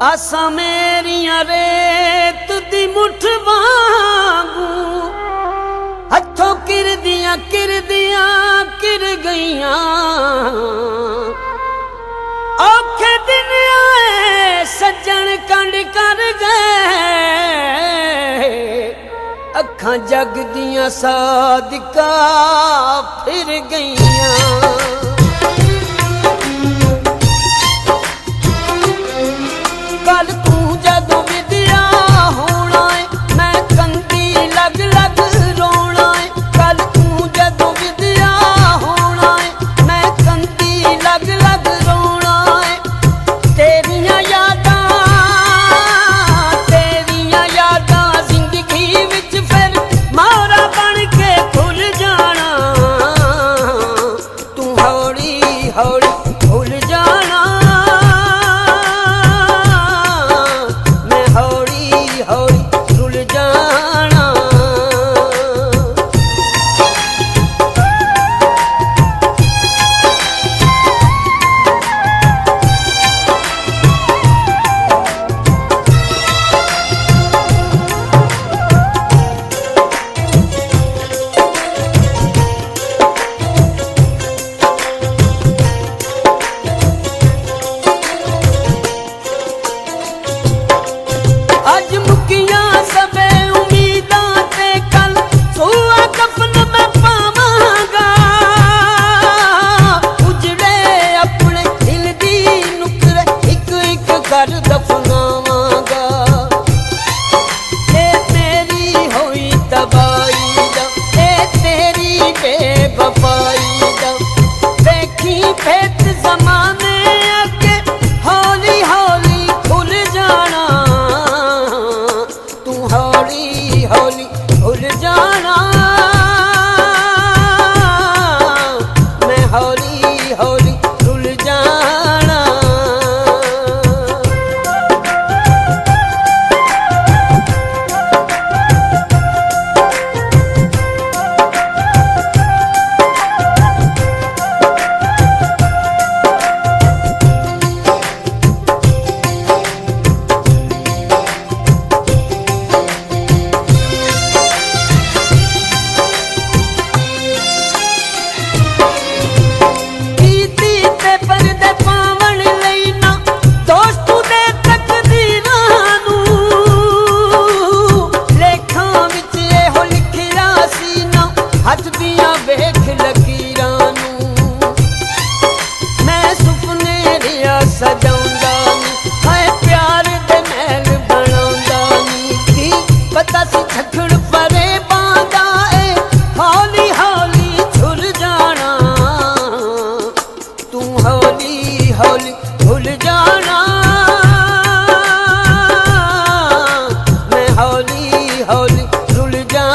आसा मेरिया रेत दी मुठ वांगू हथों किर गईया। औखे दिन आए सज्जन कंड कर गए, अखां जग दियां सादिका फिर गईया। कल तू जदों विद्या होना है मैं कंदी लग लग रोना है। कल तू जदों विद्या होना है मैं कंदी लग लग रोना है। तेरियां यादां जिंदगी विच फिर मारा बन के भुल जाना। तू हौली हौली भुल जाना। अज मुकिया सबे उम्मीदां ते कल सूआ कफन मैं पावांगा। उजड़े अपने दिल दी नुकरे एक एक कर दफनावांगा। ए तेरी होई तबाही दा ए तेरी बेवफाई दा देखी भेत ज़माने अगे हौली हौली खुल जाना। हौली हौली भूल जाना। मैं हौली हौली भूल जाना। हथ दिया वेख लकीरां नूं मैं सुपने लिया सजाउंदा नी। हाय प्यार दे महल बनाउंदा नी। की पता सी झखड़ परे पांदा ए हौली हौली झुल जाना। तू हौली हौली भुल जाना। मैं हौली हौली भुल जाना।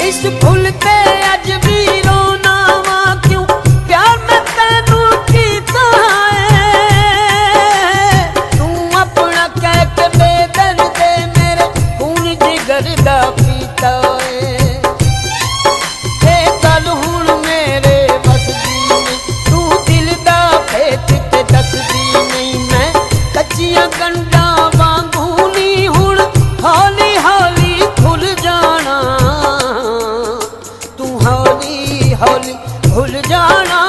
इस फुल ते अज भी रो हौली भूल जाना